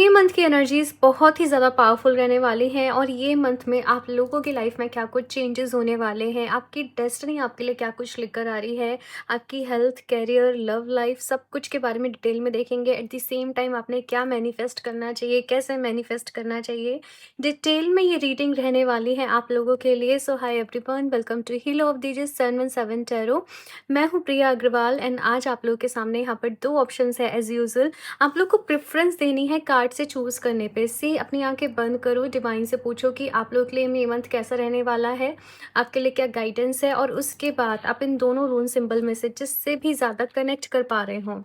मई month की energies बहुत ही ज़्यादा पावरफुल रहने वाली हैं और ये मंथ में आप लोगों की लाइफ में क्या कुछ चेंजेस होने वाले हैं, आपकी डेस्टिनी आपके लिए क्या कुछ लेकर आ रही है, आपकी हेल्थ, करियर, लव लाइफ सब कुछ के बारे में डिटेल में देखेंगे। एट द सेम टाइम आपने क्या मैनिफेस्ट करना चाहिए, कैसे मैनिफेस्ट करना चाहिए, डिटेल में ये रीडिंग रहने वाली है आप लोगों के लिए। So hi everyone, welcome to heal of दीजिस 717 टैरो। मैं हूँ प्रिया अग्रवाल एंड आज आप लोगों के सामने यहाँ पर दो ऑप्शंस है एज यूजल। आप लोग को प्रेफरेंस देनी है कार्ड से चूज़ करने पे। सी अपनी आंखें बंद करो, डिवाइन से पूछो कि आप लोग के लिए ये मंथ कैसा रहने वाला है, आपके लिए क्या गाइडेंस है, और उसके बाद आप इन दोनों रून सिंबल में से जिससे भी ज़्यादा कनेक्ट कर पा रहे हो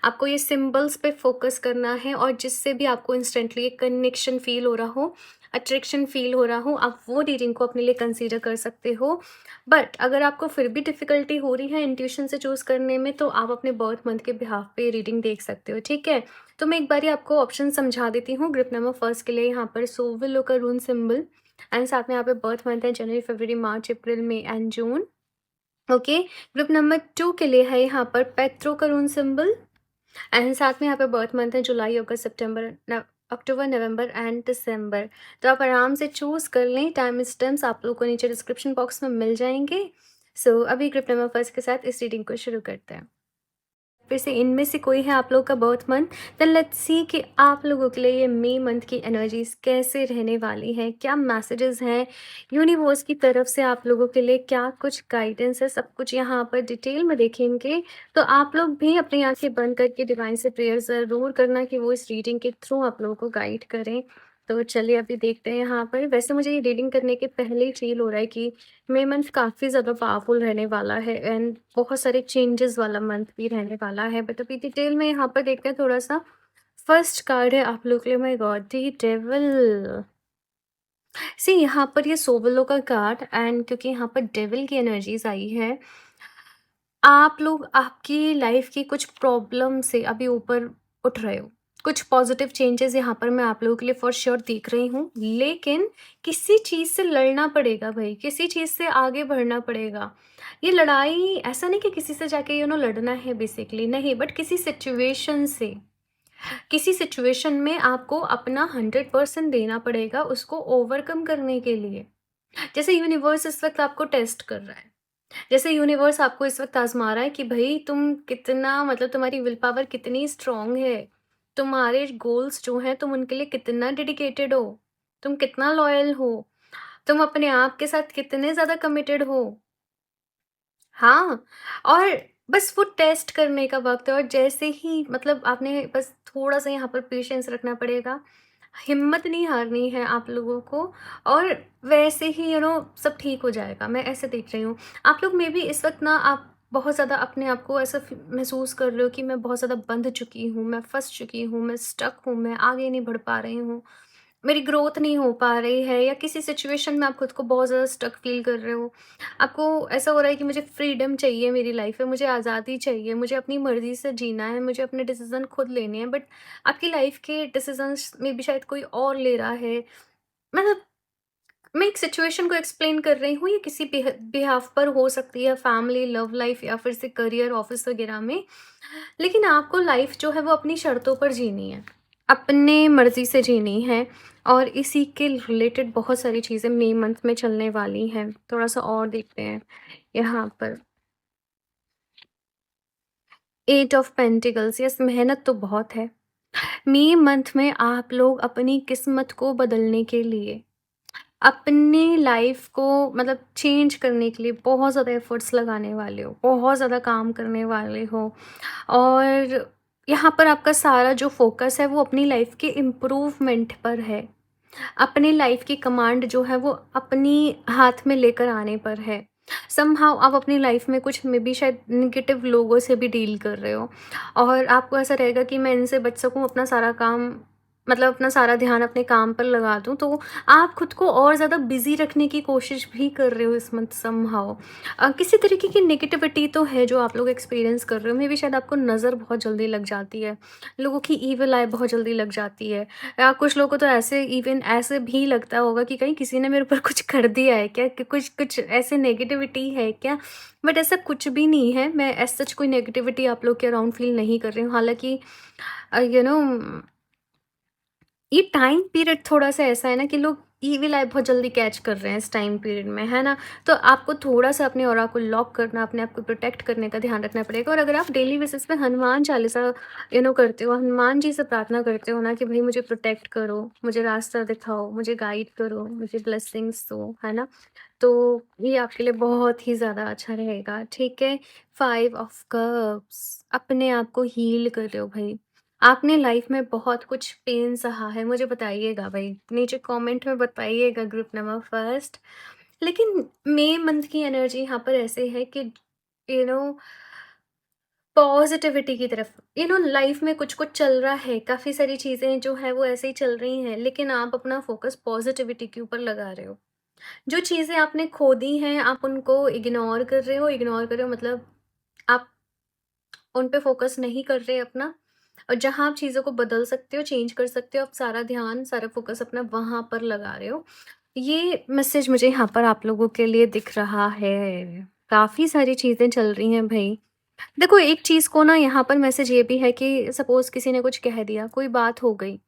आपको ये सिंबल्स पे फोकस करना है, और जिससे भी आपको इंस्टेंटली एक कनेक्शन फील हो रहा हो, अट्रैक्शन फील हो रहा हो, आप वो रीडिंग को अपने लिए कंसीडर कर सकते हो। बट अगर आपको फिर भी डिफ़िकल्टी हो रही है इंट्यूशन से चूज़ करने में, तो आप अपने बर्थ मंथ के बिहाफ पे रीडिंग देख सकते हो, ठीक है? तो मैं एक बारी आपको ऑप्शन समझा देती हूँ। ग्रुप नंबर फर्स्ट के लिए यहाँ पर सोविलो का रून सिंबल एंड साथ में यहाँ पे बर्थ मंथ है January, February, March, April, May and June. Okay. Group number 2 के लिए है यहाँ पर पेट्रो का रून सिंबल एंड साथ में यहाँ पे बर्थ मंथ है जुलाई, अगस्त, सितंबर, अक्टूबर, नवंबर एंड दिसंबर। तो आप आराम से चूज़ कर लें। टाइम स्टैम्प्स आप लोगों को नीचे डिस्क्रिप्शन बॉक्स में मिल जाएंगे। सो अभी ग्रुप नंबर फर्स्ट के साथ इस रीडिंग को शुरू करते हैं। फिर से इनमें से कोई है आप लोग का birth month, then let's see कि आप लोगों के लिए ये मई मंथ की एनर्जीज कैसे रहने वाली हैं, क्या मैसेजेस हैं यूनिवर्स की तरफ से आप लोगों के लिए, क्या कुछ गाइडेंस है, सब कुछ यहाँ पर डिटेल में देखेंगे। तो आप लोग भी अपनी आंखें बंद करके डिवाइन से प्रेयर ज़रूर करना कि वो इस रीडिंग के थ्रू आप लोगों को गाइड करें। तो चलिए अभी देखते हैं यहाँ पर। वैसे मुझे ये रीडिंग करने के पहले ही फील हो रहा है कि मई मंथ काफ़ी ज़्यादा पावरफुल रहने वाला है एंड बहुत सारे चेंजेस वाला मंथ भी रहने वाला है। बट अभी डिटेल में यहाँ पर देखते हैं थोड़ा सा। फर्स्ट कार्ड है आप लोग के लिए, माय गॉड, द डेविल। सी यहाँ पर ये सोवलो का कार्ड एंड क्योंकि यहाँ पर डेविल की एनर्जीज आई है, आप लोग आपकी लाइफ की कुछ प्रॉब्लम से अभी ऊपर उठ रहे हो। कुछ पॉजिटिव चेंजेस यहाँ पर मैं आप लोगों के लिए फॉर श्योर देख रही हूँ, लेकिन किसी चीज़ से लड़ना पड़ेगा भाई, किसी चीज़ से आगे बढ़ना पड़ेगा। ये लड़ाई ऐसा नहीं कि किसी से जाके लड़ना है बेसिकली, नहीं, बट किसी सिचुएशन से, किसी सिचुएशन में आपको अपना 100% देना पड़ेगा उसको ओवरकम करने के लिए। जैसे यूनिवर्स इस वक्त आपको टेस्ट कर रहा है, जैसे यूनिवर्स आपको इस वक्त आजमा रहा है कि भाई तुम कितना, मतलब तुम्हारी विल पावर कितनी स्ट्रांग है, तुम्हारे गोल्स जो हैं तुम उनके लिए कितना डेडिकेटेड हो, तुम कितना लॉयल हो, तुम अपने आप के साथ कितने ज़्यादा कमिटेड हो। हाँ, और बस वो टेस्ट करने का वक़्त है, और जैसे ही मतलब आपने बस थोड़ा-सा यहाँ पर पेशेंस रखना पड़ेगा, हिम्मत नहीं हारनी है आप लोगों को, और वैसे ही सब ठीक हो जाएगा। मैं ऐसे देख रही हूँ। आप लोग मे बी इस वक़्त ना आप बहुत ज़्यादा अपने आप को ऐसा महसूस कर रहे हो कि मैं बहुत ज़्यादा बंध चुकी हूँ, मैं फँस चुकी हूँ, मैं स्टक हूँ, मैं आगे नहीं बढ़ पा रही हूँ। मेरी ग्रोथ नहीं हो पा रही है, या किसी सिचुएशन में आप खुद को बहुत ज़्यादा स्टक फ़ील कर रहे हो। आपको ऐसा हो रहा है कि मुझे फ्रीडम चाहिए मेरी लाइफ में, मुझे आज़ादी चाहिए, मुझे अपनी मर्ज़ी से जीना है, मुझे अपने डिसीज़न खुद लेने हैं, बट आपकी लाइफ के डिसीज़न्स में भी शायद कोई और ले रहा है। मतलब मैं एक सिचुएशन को एक्सप्लेन कर रही हूँ, ये किसी बिहाफ़ पर हो सकती है, फैमिली, लव लाइफ़ या फिर से करियर, ऑफ़िस वग़ैरह में। लेकिन आपको लाइफ़ जो है वो अपनी शर्तों पर जीनी है, अपने मर्ज़ी से जीनी है, और इसी के रिलेटेड बहुत सारी चीज़ें मई मंथ में चलने वाली हैं। थोड़ा-सा और देखते हैं यहाँ पर। एट ऑफ पेंटिकल्स, यस, मेहनत तो बहुत है। मई मंथ में आप लोग अपनी किस्मत को बदलने के लिए, अपनी लाइफ को मतलब चेंज करने के लिए बहुत ज़्यादा एफर्ट्स लगाने वाले हो, बहुत ज़्यादा काम करने वाले हो, और यहाँ पर आपका सारा जो फोकस है वो अपनी लाइफ के इम्प्रूवमेंट पर है। अपनी लाइफ की कमांड जो है वो अपनी हाथ में लेकर आने पर है। समहाउ आप अपनी लाइफ में कुछ में भी शायद नेगेटिव लोगों से भी डील कर रहे हो, और आपको ऐसा रहेगा कि मैं इनसे बच सकूं, अपना सारा काम, मतलब अपना सारा ध्यान अपने काम पर लगा दूं, तो आप खुद को और ज़्यादा बिजी रखने की कोशिश भी कर रहे हो इस मंथ समहाउ। किसी तरीके की नेगेटिविटी तो है जो आप लोग एक्सपीरियंस कर रहे हो, मे भी शायद आपको नज़र बहुत जल्दी लग जाती है, लोगों की ईविल आई बहुत जल्दी लग जाती है, या कुछ लोगों को तो ऐसे इवन ऐसे भी लगता होगा कि कहीं किसी ने मेरे ऊपर कुछ कर दिया है क्या, कि कुछ कुछ ऐसे नेगेटिविटी है क्या। बट ऐसा कुछ भी नहीं है, मैं एज सच कोई नेगेटिविटी आप लोग के अराउंड फील नहीं कर रही हूँ। हालांकि यू नो ये टाइम पीरियड थोड़ा-सा ऐसा है ना कि लोग ईविल आई बहुत जल्दी कैच कर रहे हैं इस टाइम पीरियड में, है ना? तो आपको थोड़ा-सा अपने ऑरा को लॉक करना, अपने आप को प्रोटेक्ट करने का ध्यान रखना पड़ेगा। और अगर आप डेली बेसिस पे हनुमान चालीसा करते हो, हनुमान जी से प्रार्थना करते हो ना कि भई मुझे प्रोटेक्ट करो, मुझे रास्ता दिखाओ, मुझे गाइड करो, मुझे ब्लेसिंग्स दो, है ना? तो ये आपके लिए बहुत ही ज़्यादा अच्छा रहेगा, ठीक है? 5 ऑफ कप्स, अपने आप को हील कर रहे हो भई। आपने लाइफ में बहुत कुछ पेन सहा है, मुझे बताइएगा भई, नीचे कमेंट में बताइएगा ग्रुप नंबर फर्स्ट। लेकिन मई मंथ की एनर्जी यहाँ पर ऐसे है कि यू नो पॉजिटिविटी की तरफ, लाइफ में कुछ-कुछ चल रहा है, काफ़ी सारी चीज़ें जो हैं वो ऐसे ही चल रही हैं, लेकिन आप अपना फ़ोकस पॉजिटिविटी के ऊपर लगा रहे हो। जो चीज़ें आपने खो दी हैं, आप उनको इग्नोर कर रहे हो मतलब आप उन पे फ़ोकस नहीं कर रहे अपना। और जहाँ आप चीज़ों को बदल सकते हो, चेंज कर सकते हो, आप सारा ध्यान, सारा फ़ोकस अपना वहाँ पर लगा रहे हो। ये मैसेज मुझे यहाँ पर आप लोगों के लिए दिख रहा है। काफ़ी सारी चीज़ें चल रही हैं भई। देखो एक चीज़ को ना यहाँ पर मैसेज ये भी है कि सपोज़ किसी ने कुछ कह दिया, कोई बात हो गई,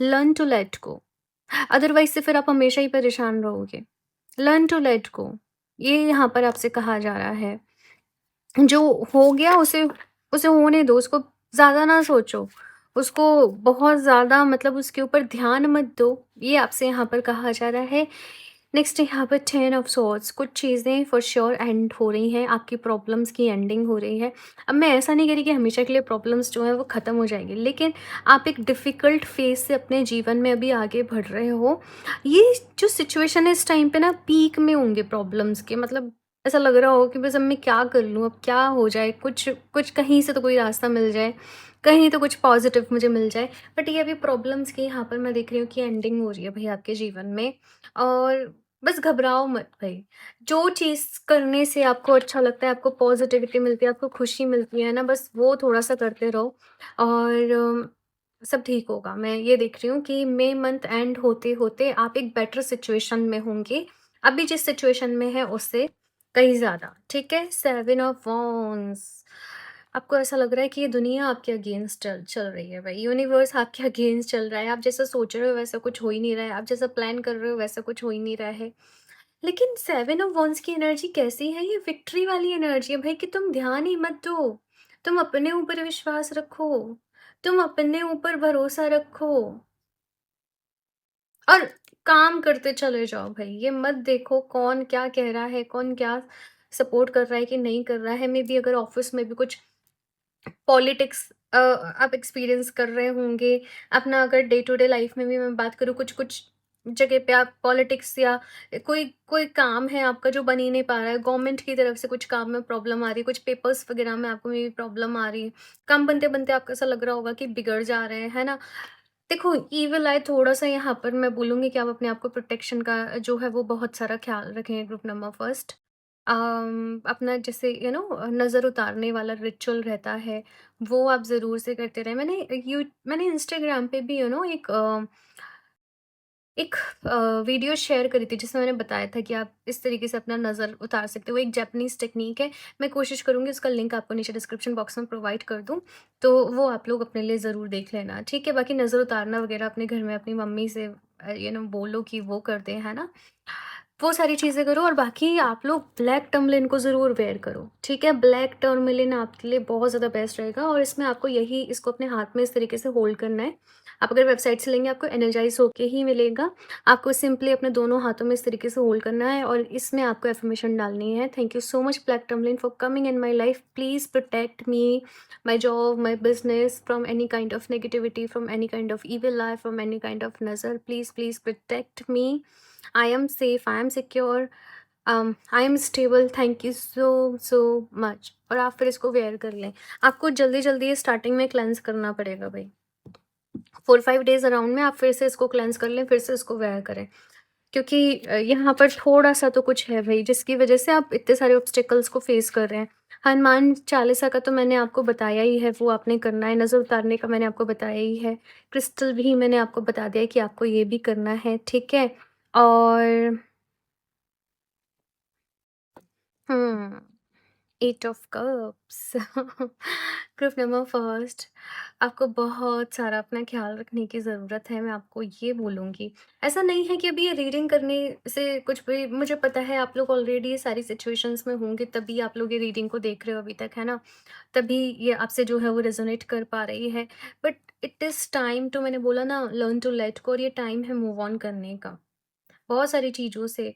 learn to let go, otherwise से फिर आप हमेशा ही परेशान रहोगे। लर्न टू लेट गो, ये यहाँ पर आपसे कहा जा रहा है। जो हो गया उसे उसे होने दो, उसको ज़्यादा ना सोचो, उसको बहुत ज़्यादा मतलब उसके ऊपर ध्यान मत दो, ये आपसे यहाँ पर कहा जा रहा है। नेक्स्ट यहाँ पर 10 ऑफ सॉर्ड्स, कुछ चीज़ें फॉर श्योर एंड हो रही हैं, आपकी प्रॉब्लम्स की एंडिंग हो रही है। अब मैं ऐसा नहीं कह रही कि हमेशा के लिए प्रॉब्लम्स जो हैं वो ख़त्म हो जाएँगी, लेकिन आप एक डिफ़िकल्ट फ़ेज़ से अपने जीवन में अभी आगे बढ़ रहे हो। ये जो सिचुएशन है इस टाइम पे ना पीक में होंगे प्रॉब्लम्स के, मतलब ऐसा लग रहा हो कि बस अब मैं क्या कर लूँ, अब क्या हो जाए, कुछ कुछ कहीं से तो कोई रास्ता मिल जाए, कहीं तो कुछ पॉज़िटिव मुझे मिल जाए। बट ये अभी प्रॉब्लम्स की यहाँ पर मैं देख रही हूँ कि एंडिंग हो रही है भई आपके जीवन में। और बस घबराओ मत भई। जो चीज़ करने से आपको अच्छा लगता है, आपको पॉज़िटिविटी मिलती है, आपको खुशी मिलती है ना, बस वो थोड़ा-सा करते रहो और सब ठीक होगा। मैं ये देख रही हूँ कि मई मंथ एंड होते-होते आप एक बेटर सिचुएशन में होंगे। अभी जिस सिचुएशन में है उससे कहीं ज़्यादा, ठीक है? 7 ऑफ वांड्स, आपको ऐसा लग रहा है कि ये दुनिया आपके अगेंस्ट चल चल रही है भाई, यूनिवर्स आपके अगेंस्ट चल रहा है। आप जैसा सोच रहे हो वैसा कुछ हो ही नहीं रहा है, आप जैसा प्लान कर रहे हो वैसा कुछ हो ही नहीं रहा है। लेकिन 7 ऑफ वांड्स की एनर्जी कैसी है? ये विक्ट्री वाली एनर्जी है भाई कि तुम ध्यान ही मत दो। तुम अपने ऊपर विश्वास रखो, तुम अपने ऊपर भरोसा रखो और काम करते चले जाओ भाई। ये मत देखो कौन क्या कह रहा है, कौन क्या सपोर्ट कर रहा है कि नहीं कर रहा है। मेबी अगर ऑफ़िस में भी कुछ पॉलिटिक्स आप एक्सपीरियंस कर रहे होंगे, अपना अगर डे टू डे लाइफ में भी मैं बात करूँ, कुछ-कुछ जगह पे आप पॉलिटिक्स या कोई कोई काम है आपका जो बन ही नहीं पा रहा है, गवर्नमेंट की तरफ से कुछ काम में प्रॉब्लम आ रही है, कुछ पेपर्स वगैरह में आपको मे बी प्रॉब्लम आ रही है। काम बनते-बनते आपको ऐसा लग रहा होगा कि बिगड़ जा रहे हैं, है ना? देखो ईविल आई थोड़ा-सा यहाँ पर मैं बोलूँगी कि आप अपने आप को प्रोटेक्शन का जो है वो बहुत सारा ख़्याल रखें। ग्रुप नंबर फर्स्ट, अपना जैसे नज़र उतारने वाला रिचुअल रहता है, वो आप ज़रूर से करते रहें। मैंने इंस्टाग्राम पे भी एक वीडियो शेयर करी थी जिसमें मैंने बताया था कि आप इस तरीके से अपना नज़र उतार सकते हो। वो एक जापानीज़ टेक्नीक है। मैं कोशिश करूँगी उसका लिंक आपको नीचे डिस्क्रिप्शन बॉक्स में प्रोवाइड कर दूँ, तो वो आप लोग अपने लिए ज़रूर देख लेना, ठीक है? बाकी नज़र उतारना वगैरह अपने घर में अपनी मम्मी से बोलो कि वो कर दें, है ना? वो सारी चीज़ें करो और बाकी आप लोग ब्लैक टर्मलिन को ज़रूर वेयर करो, ठीक है? ब्लैक टर्मलिन आपके लिए बहुत ज़्यादा बेस्ट रहेगा और इसमें आपको इसको अपने हाथ में इस तरीके से होल्ड करना है। आप अगर वेबसाइट से लेंगे आपको एनर्जाइज़ होके ही मिलेगा। आपको सिंपली अपने दोनों हाथों में इस तरीके से होल्ड करना है और इसमें आपको अफ़र्मेशन डालनी है। Thank you so much black tourmaline for coming in my life. Please protect me, my job, my business from any kind of negativity, from any kind of evil eye, from any kind of नज़र। Please, please protect me. I am safe, I am secure, I am stable, thank you so so much. और आप फिर इसको where कर लें। आपको जल्दी-जल्दी ये स्टार्टिंग में क्लेंज़ करना पड़ेगा भई। 4-5 डेज़ अराउंड में आप फिर से इसको क्लेंज़ कर लें, फिर से इसको वेयर करें। क्योंकि यहाँ पर थोड़ा-सा तो कुछ है भई, जिसकी वज़ह से आप इतने सारे ऑब्स्टेकल्स को फ़ेस कर रहे हैं। हनुमान चालीसा का तो मैंने आपको बताया ही है, वो आपने करना है। नज़र उतारने का मैंने आपको बताया ही है। क्रिस्टल भी मैंने आपको बता दिया है कि आपको ये भी करना है, ठीक है? और हुँ। Eight of cups. Group number first, आपको बहुत सारा अपना ख्याल रखने की ज़रूरत है, मैं आपको ये बोलूँगी। ऐसा नहीं है कि अभी ये रीडिंग करने से कुछ भी, मुझे पता है आप लोग ऑलरेडी ये सारी सिचुएशंस में होंगे, तभी आप लोग ये रीडिंग को देख रहे हो अभी तक, है ना? तभी ये आपसे जो है वो रेजोनेट कर पा रही है। But it is time to, मैंने बोला ना, लर्न टू लेट गो, और ये टाइम है मूव ऑन करने का, बहुत सारी चीज़ों से।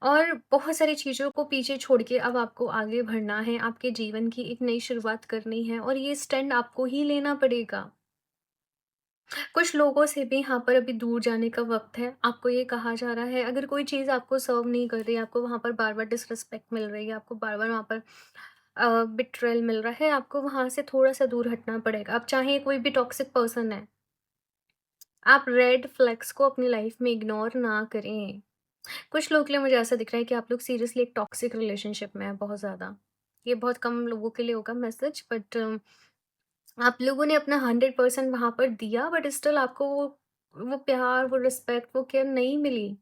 और बहुत सारी चीज़ों को पीछे छोड़ के अब आपको आगे बढ़ना है, आपके जीवन की एक नई शुरुआत करनी है, और ये स्टैंड आपको ही लेना पड़ेगा। कुछ लोगों से भी यहाँ पर अभी दूर जाने का वक़्त है। आपको ये कहा जा रहा है, अगर कोई चीज़ आपको सर्व नहीं कर रही है, आपको वहाँ पर बार-बार डिसरिस्पेक्ट मिल रही है, आपको बार-बार वहाँ पर बिट्रेयल मिल रहा है, आपको वहाँ से थोड़ा-सा दूर हटना पड़ेगा। अब चाहे कोई भी टॉक्सिक पर्सन है, आप रेड फ्लैग्स को अपनी लाइफ़ में इग्नोर ना करें। कुछ लोगों के लिए मुझे ऐसा दिख रहा है कि आप लोग सीरियसली एक टॉक्सिक रिलेशनशिप में हैं बहुत ज़्यादा। ये बहुत कम लोगों के लिए होगा मैसेज, बट आप लोगों ने अपना 100% वहाँ पर दिया, बट स्टिल आपको वो प्यार, वो रिस्पेक्ट, वो केयर नहीं मिली।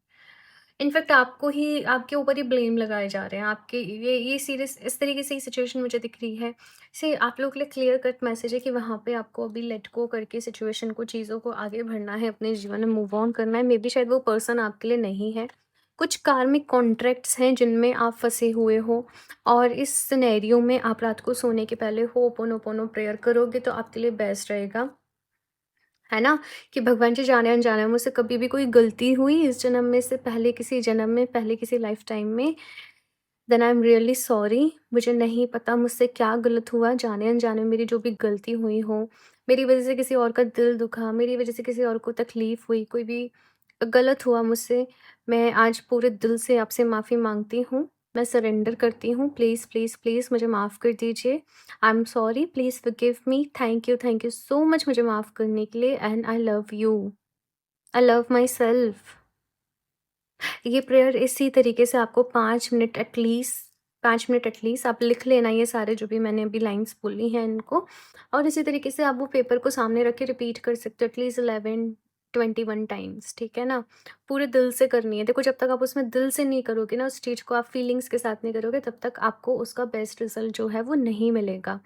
इनफैक्ट आपको ही, आपके ऊपर ही ब्लेम लगाए जा रहे हैं। आपके ये सीरियस इस तरीके से ही सिचुएशन मुझे दिख रही है। से आप लोगों के लिए क्लियर कट मैसेज है कि वहाँ पे आपको अभी लेट गो करके सिचुएशन को, चीज़ों को आगे बढ़ना है, अपने जीवन में मूव ऑन करना है। मेबी शायद वो पर्सन आपके लिए नहीं है। कुछ कार्मिक कॉन्ट्रैक्ट्स हैं जिनमें आप फँसे हुए हो, और इस सिनेरियो में आप रात को सोने के पहले होपोनोपोनो प्रेयर करोगे तो आपके लिए बेस्ट रहेगा। है ना? कि भगवान जी, जाने-अनजाने में मुझसे कभी भी कोई गलती हुई इस जन्म में से, पहले किसी जन्म में, पहले किसी लाइफ टाइम में, then I am really sorry. मुझे नहीं पता मुझसे क्या गलत हुआ, जाने-अनजाने में मेरी जो भी गलती हुई हो, मेरी वज़ह से किसी और का दिल दुखा, मेरी वज़ह से किसी और को तकलीफ़ हुई, कोई भी गलत हुआ मुझसे, मैं आज पूरे दिल से आपसे माफ़ी माँगती हूँ। मैं सरेंडर करती हूँ। प्लीज़, प्लीज़, प्लीज़ मुझे माफ़ कर दीजिए। I am sorry, please forgive me. Thank you so much मुझे माफ़ करने के लिए, and I love you. I love my self. ये प्रेयर इसी तरीके से आपको 5 मिनट एटलीस्ट, 5 मिनट एटलीस्ट आप लिख लेना, ये सारे जो भी मैंने अभी लाइन्स बोली हैं इनको, और इसी तरीके से आप वो पेपर को सामने रख के रिपीट कर सकते हो एटलीस्ट 11-21 टाइम्स, ठीक है ना? पूरे दिल से करनी है। देखो, जब तक आप उसमें दिल से नहीं करोगे ना, उस चीज़ को आप फीलिंग्स के साथ नहीं करोगे, तब तक आपको उसका बेस्ट रिज़ल्ट जो है वो नहीं मिलेगा।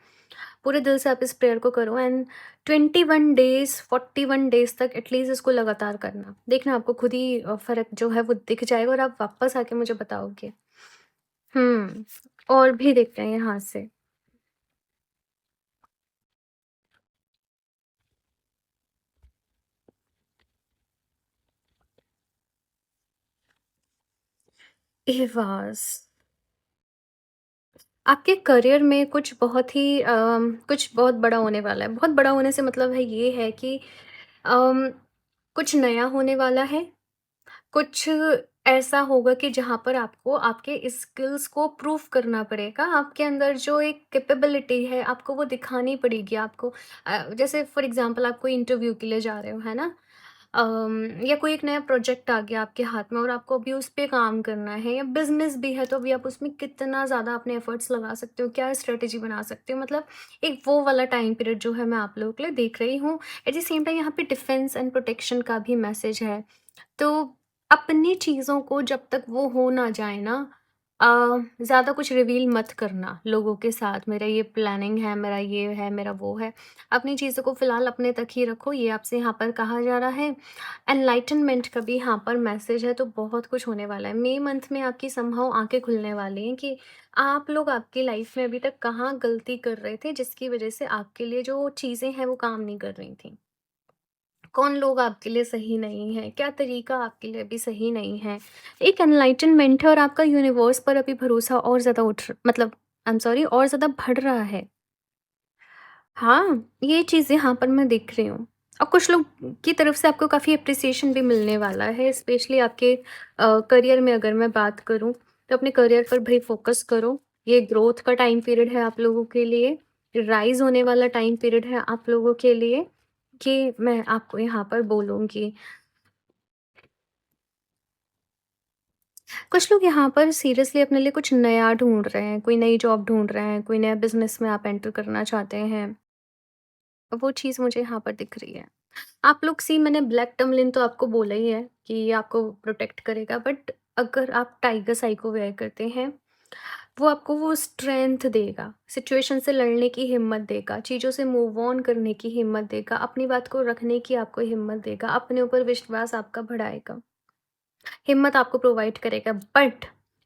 पूरे दिल से आप इस प्रेयर को करो, एंड 21 डेज़, 41 डेज़ तक एटलीस्ट इसको लगातार करना। देखना आपको खुद ही फ़र्क जो है वो दिख जाएगा, और आप वापस आके मुझे बताओगे। हुँ, और भी देखते हैं यहाँ से। इवाज़, आपके करियर में कुछ बहुत ही कुछ बहुत बड़ा होने वाला है। बहुत बड़ा होने से मतलब है ये है कि अम, कुछ नया होने वाला है। कुछ ऐसा होगा कि जहाँ पर आपको आपके स्किल्स को प्रूव करना पड़ेगा। आपके अंदर जो एक कैपेबिलिटी है, आपको वो दिखानी पड़ेगी आपको। जैसे फॉर एग्ज़ाम्पल आप कोई इंटरव्यू के लिए जा रहे हो, है ना? या कोई एक नया प्रोजेक्ट आ गया आपके हाथ में और आपको अभी उस पे काम करना है, या बिज़नेस भी है तो अभी आप उसमें कितना ज़्यादा अपने एफर्ट्स लगा सकते हो, क्या स्ट्रैटेजी बना सकते हो। मतलब एक वो वाला टाइम पीरियड जो है मैं आप लोगों के लिए देख रही हूँ। एट द सेम टाइम यहाँ पे डिफेंस एंड प्रोटेक्शन का भी मैसेज है। तो अपनी चीज़ों को जब तक वो हो ना जाए ना, अ, ज़्यादा कुछ रिवील मत करना लोगों के साथ, मेरा ये प्लानिंग है, मेरा ये है, मेरा वो है। अपनी चीज़ों को फ़िलहाल अपने तक ही रखो, ये आपसे यहाँ पर कहा जा रहा है। एनलाइटनमेंट का भी यहाँ पर मैसेज है, तो बहुत कुछ होने वाला है। मई मंथ में आपकी समहाउ आँखें खुलने वाली हैं कि आप लोग आपकी लाइफ़ में अभी तक कहाँ गलती कर रहे थे, जिसकी वज़ह से आपके लिए जो चीज़ें हैं वो काम नहीं कर रही थीं। कौन लोग आपके लिए सही नहीं है, क्या तरीका आपके लिए अभी सही नहीं है। एक एनलाइटनमेंट है, और आपका यूनिवर्स पर अभी भरोसा और ज़्यादा मतलब आई एम सॉरी, और ज़्यादा बढ़ रहा है। हाँ, ये चीज़ यहाँ पर मैं देख रही हूँ, और कुछ लोग की तरफ से आपको काफ़ी एप्रिसिएशन भी मिलने वाला है, स्पेशली आपके करियर में अगर मैं बात करूँ, तो अपने करियर पर भई फ़ोकस करो। ये ग्रोथ का टाइम पीरियड है आप लोगों के लिए, राइज़ होने वाला टाइम पीरियड है आप लोगों के लिए, कि मैं आपको यहाँ पर बोलूँगी। कुछ लोग यहाँ पर सीरियसली अपने लिए कुछ नया ढूँढ रहे हैं, कोई नई जॉब ढूँढ रहे हैं, कोई नया बिज़नेस में आप एंटर करना चाहते हैं, वो चीज़ मुझे यहाँ पर दिख रही है। आप लोग सी, मैंने ब्लैक टर्मलिन तो आपको बोला ही है कि ये आपको प्रोटेक्ट करेगा, बट अगर आप टाइगर साइ को वेयर करते हैं, वो आपको वो स्ट्रेंथ देगा, सिचुएशन से लड़ने की हिम्मत देगा, चीज़ों से मूव ऑन करने की हिम्मत देगा, अपनी बात को रखने की आपको हिम्मत देगा, अपने ऊपर विश्वास आपका बढ़ाएगा, हिम्मत आपको प्रोवाइड करेगा। बट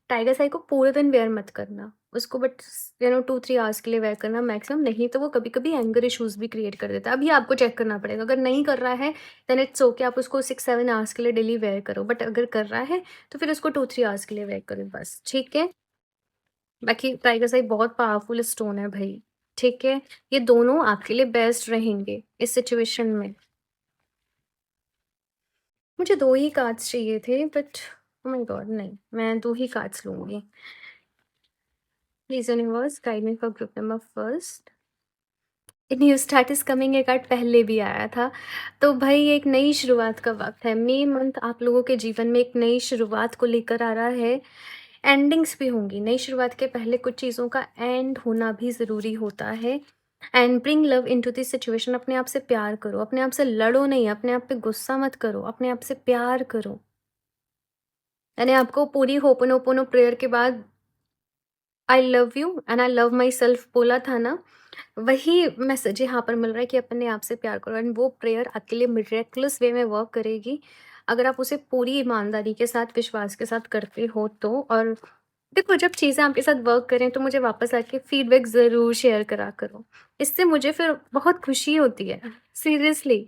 टाइगर साई को पूरे दिन वेयर मत करना। उसको बट 2-3 आवर्स के लिए वेयर करना मैक्सिमम, नहीं तो वो कभी-कभी एंगर इश्यूज़ भी क्रिएट कर देता है। अभी आपको चेक करना पड़ेगा, अगर नहीं कर रहा है देन इट्स ओके, आप उसको 6-7 आवर्स के लिए डेली वेयर करो। बट अगर कर रहा है तो फिर उसको 2-3 आवर्स के लिए वेयर करो बस, ठीक है? बाकी टाइगर साई बहुत पावरफुल स्टोन है भई, ठीक है? ये दोनों आपके लिए बेस्ट रहेंगे इस सिचुएशन में। मुझे 2 ही कार्ड्स चाहिए थे बट ओह माय गॉड नहीं, मैं 2 ही कार्ड्स लूँगी। Please universe guide me for group number first. New start is coming ये कार्ड पहले भी आया था। तो भाई एक नई शुरुआत का वक़्त है। मई मंथ आप लोगों के जीवन में एक नई शुरुआत को लेकर आ रहा है। एंडिंग्स भी होंगी। नई शुरुआत के पहले कुछ चीज़ों का एंड होना भी ज़रूरी होता है। And bring love into this situation. अपने आप से प्यार करो, अपने आप से लड़ो नहीं, अपने आप पे गुस्सा मत करो, अपने आप से प्यार करो। मैंने आपको पूरी होपोनोपोनो प्रेयर के बाद I love you and I love my self बोला था ना, वही मैसेज यहाँ पर मिल रहा है कि अपने आप से प्यार करो एंड वो प्रेयर आपके लिए मिरेक्युलस वे में वर्क करेगी, अगर आप उसे पूरी ईमानदारी के साथ, विश्वास के साथ करते हो तो। और देखो, जब चीज़ें आपके साथ वर्क करें तो मुझे वापस आके फीडबैक ज़रूर शेयर करा करो। इससे मुझे फिर बहुत खुशी होती है, सीरियसली।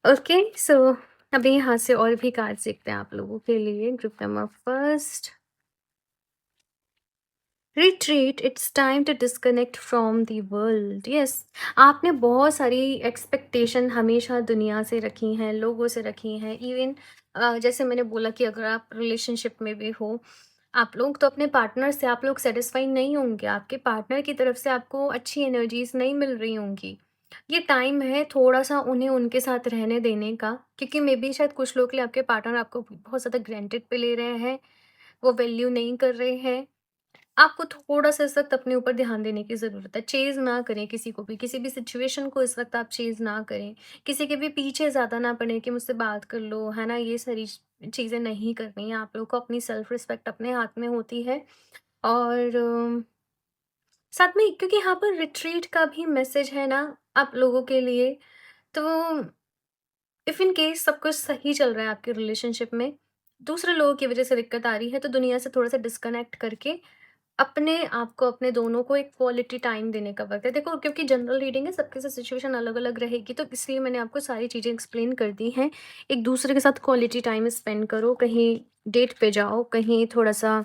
ओके, सो अभी यहाँ से और भी कार्ड्स देखते हैं आप लोगों के लिए। Group number first, retreat, it's time to disconnect from the world. Yes, आपने बहुत सारी एक्सपेक्टेशन हमेशा दुनिया से रखी हैं, लोगों से रखी हैं। इवन जैसे मैंने बोला कि अगर आप रिलेशनशिप में भी हो, आप लोग तो अपने पार्टनर से आप लोग सेटिस्फाई नहीं होंगे, आपके पार्टनर की तरफ से आपको अच्छी एनर्जीज नहीं मिल रही होंगी। ये टाइम है थोड़ा सा उन्हें उनके साथ रहने देने का, क्योंकि मे बी शायद कुछ लोग के लिए आपके पार्टनर आपको बहुत ज़्यादा ग्रांटेड पे ले रहे हैं, वो वैल्यू नहीं कर रहे हैं। आपको थोड़ा-सा इस वक़्त अपने ऊपर ध्यान देने की ज़रूरत है। चेज़ ना करें किसी को भी, किसी भी सिचुएशन को इस वक़्त आप चेज़ ना करें। किसी के भी पीछे ज़्यादा ना पड़ें कि मुझसे बात कर लो, है ना? ये सारी चीज़ें नहीं करनी है। आप लोगों को अपनी सेल्फ रिस्पेक्ट अपने हाथ में होती है। और साथ में क्योंकि यहाँ पर रिट्रीट का भी मैसेज है ना आप लोगों के लिए, तो इफ इन केस सब कुछ सही चल रहा है आपके रिलेशनशिप में, दूसरे लोगों की वजह से दिक्कत आ रही है, तो दुनिया से थोड़ा-सा डिस्कनेक्ट करके अपने आप को, अपने दोनों को एक क्वालिटी टाइम देने का वक़्त है। देखो, क्योंकि जनरल रीडिंग है, सबके साथ सिचुएशन अलग-अलग रहेगी, तो इसलिए मैंने आपको सारी चीज़ें एक्सप्लेन कर दी हैं। एक दूसरे के साथ क्वालिटी टाइम स्पेंड करो, कहीं डेट पे जाओ, कहीं थोड़ा-सा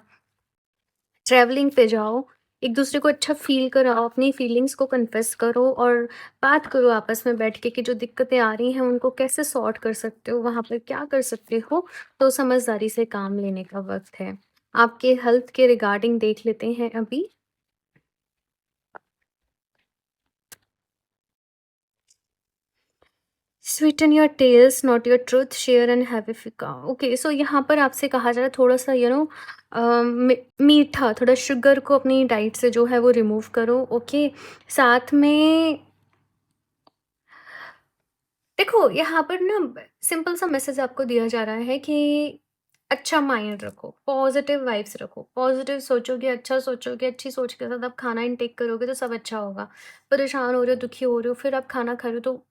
ट्रैवलिंग पे जाओ, एक दूसरे को अच्छा फ़ील कराओ, अपनी फीलिंग्स को कन्फेस करो और बात करो आपस में बैठ के कि जो दिक्कतें आ रही हैं उनको कैसे सॉर्ट कर सकते हो, वहाँ पर क्या कर सकते हो, तो समझदारी से काम लेने का वक़्त है। आपके हेल्थ के रिगार्डिंग देख लेते हैं अभी। Sweeten your tales not your truth, share and have a fika. Okay, सो यहाँ पर आपसे कहा जा रहा है थोड़ा सा मीठा, थोड़ा शुगर को अपनी डाइट से जो है वो रिमूव करो। ओके, साथ में देखो, यहाँ पर ना सिंपल सा मैसेज आपको दिया जा रहा है कि अच्छा माइंड रखो, पॉजिटिव वाइब्स रखो, पॉजिटिव सोचोगे, अच्छा सोचोगे, अच्छी सोच के साथ आप खाना इनटेक करोगे तो सब अच्छा होगा। परेशान हो रहे हो, दुखी हो रहे हो, फिर आप खाना खा रहे हो तो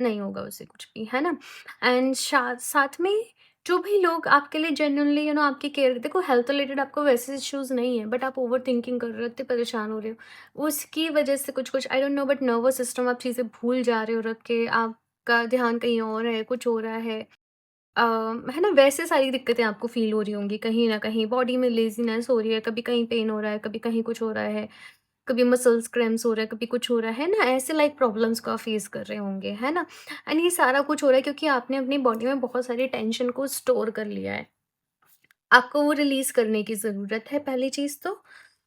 नहीं होगा उससे कुछ भी, है ना? एंड साथ में जो भी लोग आपके लिए जेन्युइनली आपकी केयर, देखो हेल्थ रिलेटेड आपको वैसे इश्यूज़ नहीं है, बट आप ओवरथिंकिंग कर रहे हो, इतने परेशान हो रहे हो। उसकी वजह से कुछ-कुछ I don't know, but nervous system आप चीज़ें भूल जा रहे हो रख के, आपका ध्यान कहीं और है, कुछ हो रहा है। है ना? वैसे सारी दिक्कतें आपको फ़ील हो रही होंगी कहीं न कहीं, बॉडी में लेज़ीनेस हो रही है, कभी कहीं पेन हो रहा है, कभी कहीं कुछ हो रहा है। कभी मसल्स क्रैम्प्स हो रहा है, कभी कुछ हो रहा है ना, ऐसे लाइक प्रॉब्लम्स को आप फेस कर रहे होंगे, है ना? एंड ये सारा कुछ हो रहा है क्योंकि आपने अपनी बॉडी में बहुत सारी टेंशन को स्टोर कर लिया है। आपको वो रिलीज़ करने की ज़रूरत है, पहली चीज़ तो।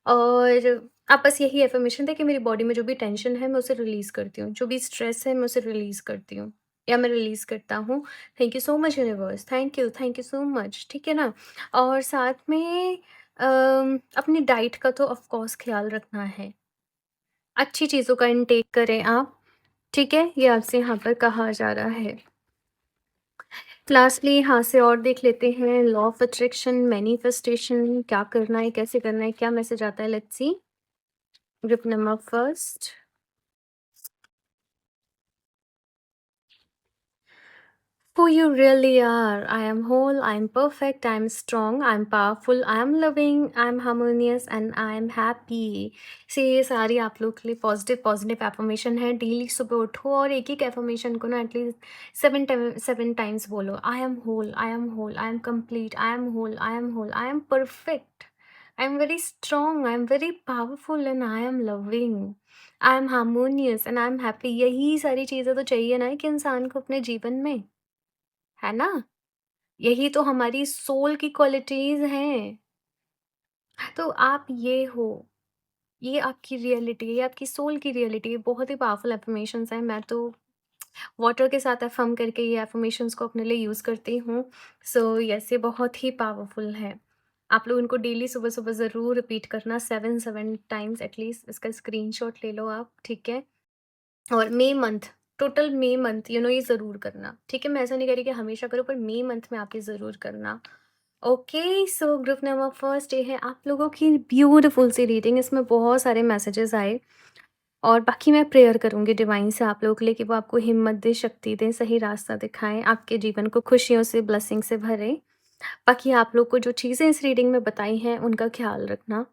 और आप बस यही अफ़र्मेशन दें कि मेरी बॉडी में जो भी टेंशन है मैं उसे रिलीज़ करती हूँ, जो भी स्ट्रेस है मैं उसे रिलीज़ करती हूँ या मैं रिलीज़ करता हूँ। Thank you so much universe, thank you so much, ठीक है ना? और साथ में अपनी डाइट का तो ऑफ़ कोर्स ख़्याल रखना है। अच्छी चीज़ों का इंटेक करें आप, ठीक है? ये आपसे यहाँ पर कहा जा रहा है। लास्टली यहाँ से और देख लेते हैं लॉ ऑफ अट्रैक्शन, मैनिफेस्टेशन क्या करना है, कैसे करना है, क्या मैसेज आता है, let's see. Group number first. Who you really are. I am whole, I am perfect, I am strong, I am powerful, I am loving, I am harmonious and I am happy. से ये सारी आप लोग के लिए positive positive affirmation है। Daily सुबह उठो और एक एक एफर्मेशन को ना एटलीस्ट 7 टाइम्स बोलो। I am whole, I am whole, I am complete, I am whole, I am whole, I am perfect, I am very strong, I am very powerful and I am loving, I am harmonious and I am happy. यही सारी चीज़ें तो चाहिए ना कि इंसान को अपने जीवन में, है ना? यही तो हमारी सोल की क्वालिटीज़ हैं। तो आप ये हो, ये आपकी रियलिटी है, ये आपकी सोल की रियलिटी है। बहुत ही पावरफुल अफ़र्मेशंस हैं। मैं तो वाटर के साथ अफ़र्म करके ये अफ़र्मेशंस को अपने लिए यूज़ करती हूँ। सो यस, ये बहुत ही पावरफुल है। आप लोग इनको डेली सुबह-सुबह ज़रूर रिपीट करना 7 टाइम्स एटलीस्ट। इसका स्क्रीनशॉट ले लो आप, ठीक है? और मई मंथ, टोटल मई मंथ ये ज़रूर करना, ठीक है? मैं ऐसा नहीं कह रही कि हमेशा करो, पर मई मंथ में आप ये ज़रूर करना। Okay, so group number first ये है आप लोगों की ब्यूटीफुल सी रीडिंग। इसमें बहुत सारे मैसेजेस आए और बाकी मैं प्रेयर करूँगी डिवाइन से आप लोगों के लिए कि वो आपको हिम्मत दे, शक्ति दें, सही रास्ता दिखाएँ, आपके जीवन को खुशियों से, ब्लेसिंग से भरें। बाकी आप लोग को जो चीज़ें इस रीडिंग में बताई हैं, उनका ख़्याल रखना।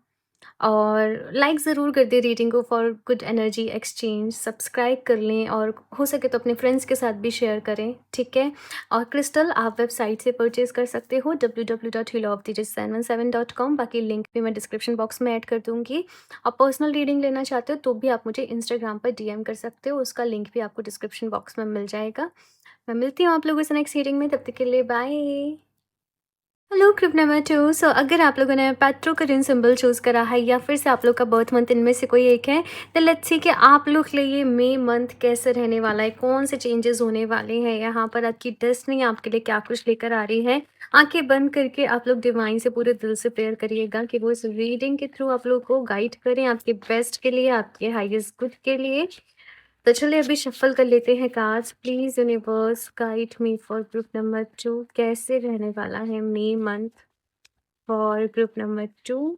और लाइक ज़रूर कर दें रीडिंग को for good energy exchange, subscribe कर लें और हो सके तो अपने फ्रेंड्स के साथ भी शेयर करें, ठीक है? और क्रिस्टल आप वेबसाइट से परचेज़ कर सकते हो www.healofthejust717.com। बाकी लिंक भी मैं डिस्क्रिप्शन बॉक्स में ऐड कर दूँगी। और पर्सनल रीडिंग लेना चाहते हो तो भी आप मुझे इंस्टाग्राम पर डीएम कर सकते हो, उसका लिंक भी आपको डिस्क्रिप्शन बॉक्स में मिल जाएगा। मैं मिलती हूँ आप लोगों से नेक्स्ट रीडिंग में, तब तक के लिए बाय। Hello group number 2। सो अगर आप लोगों ने पेट्रो करेंट सिंबल चूज़ करा है या फिर से आप लोग का बर्थ मंथ इनमें से कोई एक है, तो लेट्स सी कि आप लोग के लिए ये मई मंथ कैसे रहने वाला है, कौन से चेंजेस होने वाले हैं, यहाँ पर आपकी डेस्टिनी आपके लिए क्या कुछ लेकर आ रही है। आंखें बंद करके आप लोग डिवाइन से पूरे दिल से प्रेयर करिएगा कि वो इस रीडिंग के थ्रू आप लोग को गाइड करें आपके बेस्ट के लिए, आपके हाईएस्ट गुड के लिए। तो चलिए अभी शफ़ल कर लेते हैं cards. Please universe guide me for group number 2, कैसे रहने वाला है May month for group number 2।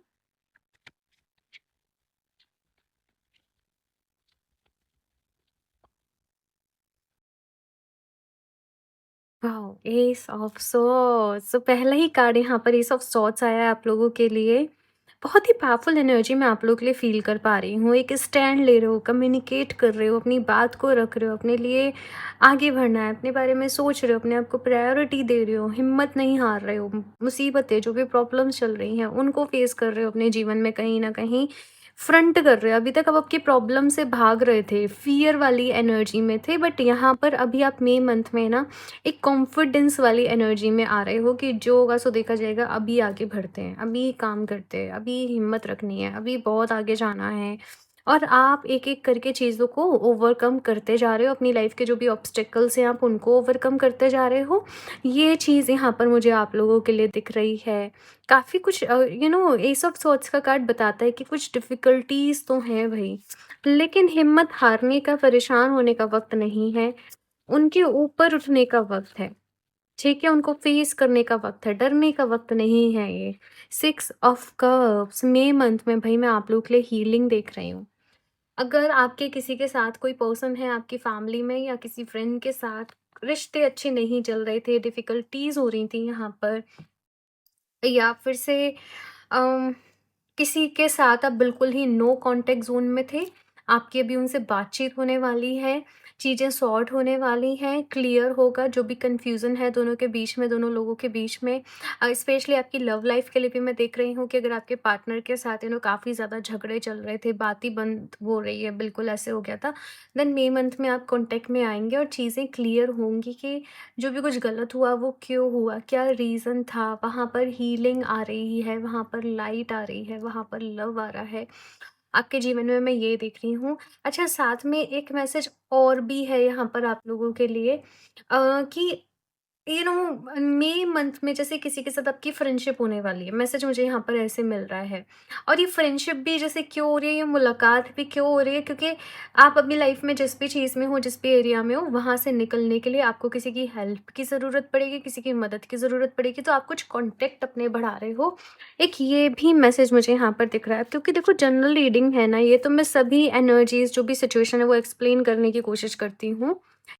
Wow! Ace of swords. तो पहला ही कार्ड यहाँ पर एस ऑफ सॉर्ड्स आया है आप लोगों के लिए। बहुत ही पावरफुल एनर्जी मैं आप लोगों के लिए फ़ील कर पा रही हूँ। एक स्टैंड ले रहे हो, कम्युनिकेट कर रहे हो, अपनी बात को रख रहे हो, अपने लिए आगे बढ़ना है, अपने बारे में सोच रहे हो, अपने आप को प्रायोरिटी दे रहे हो, हिम्मत नहीं हार रहे हो। मुसीबतें जो भी प्रॉब्लम्स चल रही हैं, उनको फेस कर रहे हो अपने जीवन में कहीं न कहीं। फ्रंट कर रहे हो। अभी तक आप आपकी प्रॉब्लम से भाग रहे थे, फ़ियर वाली एनर्जी में थे, बट यहाँ पर अभी आप मई मंथ में ना एक कॉन्फिडेंस वाली एनर्जी में आ रहे हो कि जो होगा सो देखा जाएगा, अभी आगे बढ़ते हैं, अभी काम करते हैं, अभी हिम्मत रखनी है, अभी बहुत आगे जाना है। और आप एक-एक करके चीज़ों को ओवरकम करते जा रहे हो, अपनी लाइफ़ के जो भी ऑब्स्टेकल्स हैं आप उनको ओवरकम करते जा रहे हो। ये चीज़ यहाँ पर मुझे आप लोगों के लिए दिख रही है। काफ़ी कुछ एस ऑफ सॉर्ड्स का कार्ड बताता है कि कुछ डिफ़िकल्टीज़ तो हैं भई, लेकिन हिम्मत हारने का, परेशान होने का वक़्त नहीं है। उनके ऊपर उठने का वक़्त है, ठीक है? उनको फ़ेस करने का वक़्त है, डरने का वक़्त नहीं है ये। 6 ऑफ कप्स मई मंथ में भई मैं आप लोगों के लिए हीलिंग देख रही हूँ। अगर आपके किसी के साथ कोई पर्सन है आपकी फैमिली में या किसी फ्रेंड के साथ, रिश्ते अच्छे नहीं चल रहे थे, डिफ़िकल्टीज़ हो रही थी यहाँ पर, या फिर से अम, किसी के साथ आप बिल्कुल ही नो कॉन्टैक्ट ज़ोन में थे, आपकी अभी उनसे बातचीत होने वाली है, चीज़ें सॉर्ट होने वाली हैं, क्लियर होगा जो भी कन्फ्यूज़न है दोनों के बीच में, दोनों लोगों के बीच में। स्पेशली आपकी लव लाइफ़ के लिए भी मैं देख रही हूँ कि अगर आपके पार्टनर के साथ काफ़ी ज़्यादा झगड़े चल रहे थे, बात ही बंद हो रही है, बिल्कुल ऐसे हो गया था, देन मई मंथ में आप कॉन्टैक्ट में आएँगे और चीज़ें क्लियर होंगी कि जो भी कुछ गलत हुआ वो क्यों हुआ, क्या रीज़न था, वहाँ पर हीलिंग आ रही है, वहाँ पर लाइट आ रही है, वहाँ पर लव आ रहा है। आपके जीवन में मैं ये देख रही हूँ। अच्छा, साथ में एक मैसेज और भी है यहाँ पर आप लोगों के लिए कि मई मंथ में जैसे किसी के साथ आपकी फ्रेंडशिप होने वाली है, मैसेज मुझे यहाँ पर ऐसे मिल रहा है। और ये फ्रेंडशिप भी जैसे क्यों हो रही है, ये मुलाकात भी क्यों हो रही है, क्योंकि आप अपनी लाइफ में जिस भी चीज़ में हो, जिस भी एरिया में हो, वहाँ से निकलने के लिए आपको किसी की हेल्प की ज़रूरत पड़ेगी, किसी की मदद की ज़रूरत पड़ेगी, तो आप कुछ कॉन्टेक्ट अपने बढ़ा रहे हो। एक ये भी मैसेज मुझे यहाँ पर दिख रहा है, क्योंकि देखो जनरल रीडिंग है ना ये, तो मैं सभी एनर्जीज जो भी सिचुएशन है वो एक्सप्लेन करने की कोशिश करती हूँ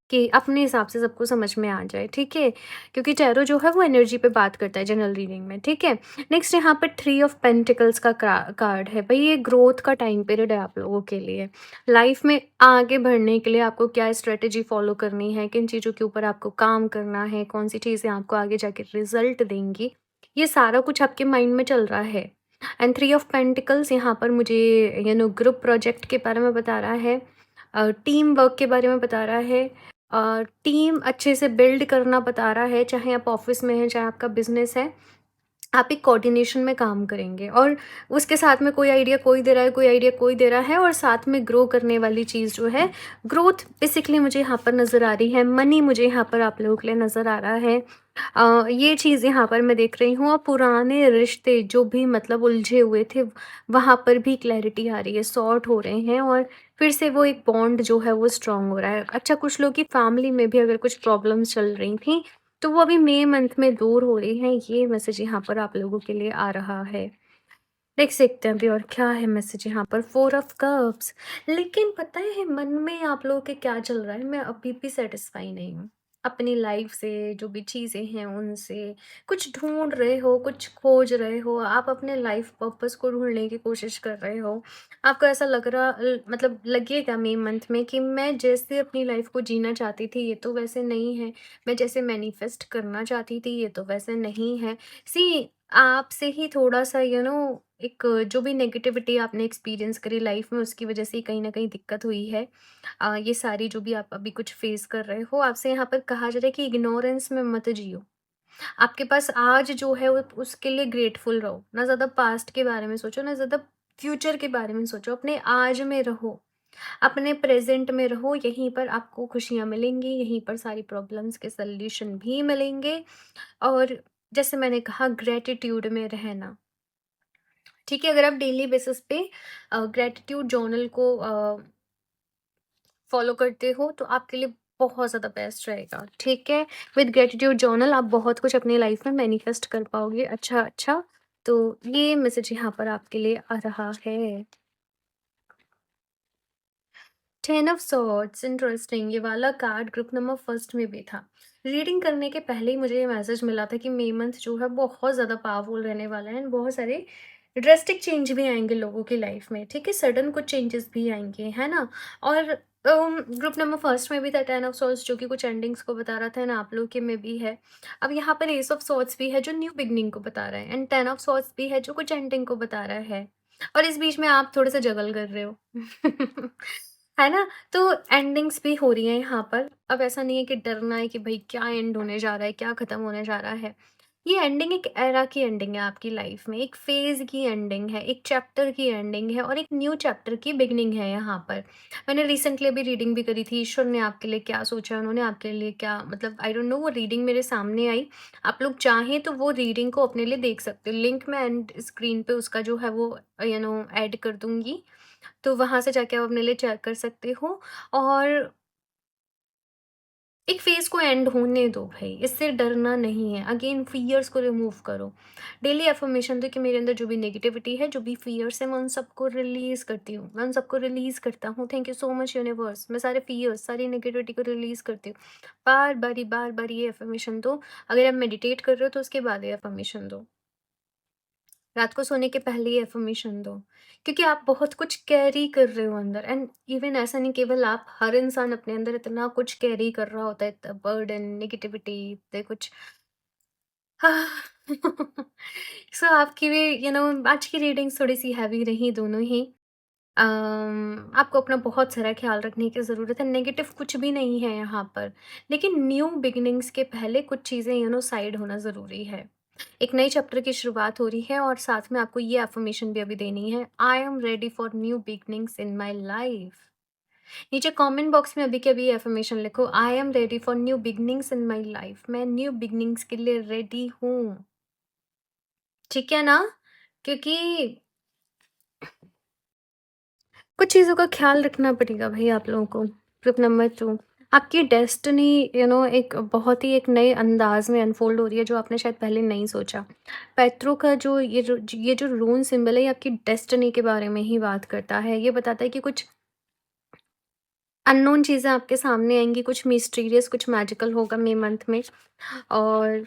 कि अपने हिसाब से सबको समझ में आ जाए, ठीक है? क्योंकि टैरो जो है वो एनर्जी पे बात करता है जनरल रीडिंग में, ठीक है? नेक्स्ट यहाँ पर थ्री ऑफ पेंटिकल्स का कार्ड है। भाई ये ग्रोथ का टाइम पीरियड है आप लोगों के लिए। लाइफ में आगे बढ़ने के लिए आपको क्या स्ट्रेटेजी फॉलो करनी है, किन चीज़ों के ऊपर आपको काम करना है, कौन सी चीज़ें आपको आगे जाके रिजल्ट देंगी, ये सारा कुछ आपके माइंड में चल रहा है। एंड थ्री ऑफ पेंटिकल्स यहाँ पर मुझे ग्रुप प्रोजेक्ट के बारे में बता रहा है, टीम वर्क के बारे में बता रहा है, टीम अच्छे से बिल्ड करना बता रहा है, चाहे आप ऑफिस में हैं, चाहे आपका बिज़नेस है, आप एक कोऑर्डिनेशन में काम करेंगे। और उसके साथ में कोई आइडिया कोई दे रहा है, कोई आइडिया कोई दे रहा है, और साथ में ग्रो करने वाली चीज़ जो है, ग्रोथ बेसिकली मुझे यहाँ पर नज़र आ रही है। मनी मुझे यहाँ पर आप लोगों के लिए नज़र आ रहा है। ये चीज़ यहाँ पर मैं देख रही हूँ। और पुराने रिश्ते जो भी मतलब उलझे हुए थे, वहाँ पर भी क्लैरिटी आ रही है, सॉर्ट हो रहे हैं, और फिर से वो एक बॉन्ड जो है वो स्ट्रॉन्ग हो रहा है। अच्छा, कुछ लोग की फैमिली में भी अगर कुछ प्रॉब्लम्स चल रही थी, तो वो अभी मई मंथ में दूर हो रही हैं। ये मैसेज यहाँ पर आप लोगों के लिए आ रहा है। देख सकते हैं अभी और क्या है मैसेज यहाँ पर, फोर ऑफ कप्स। लेकिन पता है मन में आप लोगों के क्या चल रहा है, मैं अभी भी सेटिस्फाई नहीं हूँ अपनी लाइफ से, जो भी चीज़ें हैं उनसे। कुछ ढूंढ रहे हो, कुछ खोज रहे हो, आप अपने लाइफ पर्पस को ढूंढने की कोशिश कर रहे हो। आपको ऐसा लग रहा मतलब लगेगा मई मंथ में कि मैं जैसे अपनी लाइफ को जीना चाहती थी ये तो वैसे नहीं है, मैं जैसे मैनिफेस्ट करना चाहती थी ये तो वैसे नहीं है। सी आपसे ही थोड़ा सा एक जो भी नेगेटिविटी आपने एक्सपीरियंस करी लाइफ में, उसकी वजह से ही कहीं न कहीं दिक्कत हुई है। ये सारी जो भी आप अभी कुछ फेस कर रहे हो, आपसे यहाँ पर कहा जा रहा है कि इग्नोरेंस में मत जियो। आपके पास आज जो है वो उसके लिए ग्रेटफुल रहो। ना ज़्यादा पास्ट के बारे में सोचो, ना ज़्यादा फ्यूचर के बारे में सोचो। अपने आज में रहो, अपने प्रेज़ेंट में रहो, यहीं पर आपको खुशियाँ मिलेंगी, यहीं पर सारी प्रॉब्लम्स के सॉल्यूशन भी मिलेंगे। और जैसे मैंने कहा, ग्रैटिट्यूड में रहना। ठीक है, अगर आप डेली बेसिस पे ग्रैटिट्यूड जर्नल को फॉलो करते हो तो आपके लिए बहुत ज़्यादा बेस्ट रहेगा, ठीक है? विद ग्रैटिट्यूड जर्नल आप बहुत कुछ अपनी लाइफ में मैनिफेस्ट कर पाओगे अच्छा-अच्छा। तो ये मैसेज यहाँ पर आपके लिए आ रहा है। 10 ऑफ सॉर्ड्स, इंटरेस्टिंग, ये वाला कार्ड ग्रुप नंबर फर्स्ट में भी था। रीडिंग करने के पहले ही मुझे ये मैसेज मिला था कि मई मंथ जो है बहुत ज़्यादा पावरफुल रहने वाला है, एंड बहुत सारे ड्रेस्टिक चेंज भी आएंगे लोगों की लाइफ में, ठीक है? सडन कुछ चेंजेस भी आएंगे, है ना? और ग्रुप नंबर फर्स्ट में भी था 10 ऑफ सॉर्ड्स, जो कि कुछ एंडिंग्स को बता रहा था, ना आप लोग के में भी है। अब यहाँ पर एस ऑफ सॉर्ड्स भी है जो न्यू बिगनिंग को बता रहा है, एंड 10 ऑफ सॉर्ड्स भी है जो कुछ एंडिंग को बता रहा है। और इस बीच में आप थोड़े से जगल कर रहे हो है ना? तो एंडिंग्स भी हो रही हैं यहाँ पर। अब ऐसा नहीं है कि डरना है कि भई क्या एंड होने जा रहा है, क्या खत्म होने जा रहा है। ये एंडिंग एक एरा की एंडिंग है आपकी लाइफ में, एक फ़ेज़ की एंडिंग है, एक चैप्टर की एंडिंग है, और एक न्यू चैप्टर की बिगिनिंग है यहाँ पर। मैंने रिसेंटली अभी रीडिंग भी करी थी, ईश्वर ने आपके लिए क्या सोचा है, उन्होंने आपके लिए क्या मतलब आई डोंट नो, वो रीडिंग मेरे सामने आई। आप लोग चाहें तो वो रीडिंग को अपने लिए देख सकते हो। लिंक मैं एंड स्क्रीन पे उसका जो है वो ऐड कर दूँगी। तो वहाँ से जाके आप अपने लिए चेक कर सकते हो। और एक फ़ेज़ को एंड होने दो भई, इससे डरना नहीं है। अगेन फ़ियर्स को रिमूव करो। डेली अफ़र्मेशन दो कि मेरे अंदर जो भी नेगेटिविटी है, जो भी फ़ियर्स हैं, मैं उन सबको रिलीज़ करती हूँ। मैं उन सबको रिलीज़ करता हूँ। Thank you so much universe. मैं सारे फ़ियर्स, सारी नेगेटिविटी को रिलीज़ करती हूँ। बार-बार ये अफ़र्मेशन दो। अगर आप मेडिटेट कर रहे हो तो उसके बाद ये अफ़र्मेशन दो। रात को सोने के पहले ही अफ़र्मेशन दो, क्योंकि आप बहुत कुछ कैरी कर रहे हो अंदर। एंड इवन ऐसा नहीं, केवल आप, हर इंसान अपने अंदर इतना कुछ कैरी कर रहा होता है, इतना बर्डन, नेगेटिविटी, इतने कुछ। सो आपकी भी आज की रीडिंग्स थोड़ी सी हैवी रही दोनों ही। आपको अपना बहुत सारा ख्याल रखने की ज़रूरत है। नेगेटिव कुछ भी नहीं है यहाँ पर, लेकिन न्यू बिगिनिंग्स के पहले कुछ चीज़ें साइड होना ज़रूरी है। एक नए चैप्टर की शुरुआत हो रही है, और साथ में आपको ये अफ़र्मेशन भी अभी देनी है, I am ready for new beginnings in my life. नीचे कमेंट बॉक्स में अभी के अभी एफर्मेशन लिखो, I am ready for new beginnings in my life. मैं न्यू बिगनिंग्स के लिए रेडी हूँ। ठीक है ना? क्योंकि कुछ चीज़ों का ख़्याल रखना पड़ेगा भाई आप लोगों को। ट्रिप नंबर 2, आपकी डेस्टिनी एक बहुत ही एक नए अंदाज़ में अनफ़ोल्ड हो रही है, जो आपने शायद पहले नहीं सोचा। पेट्रो का जो ये जो रून सिंबल है, ये आपकी डेस्टिनी के बारे में ही बात करता है। ये बताता है कि कुछ अननोन चीज़ें आपके सामने आएँगी, कुछ मिस्टीरियस, कुछ मैजिकल होगा मई मंथ में, और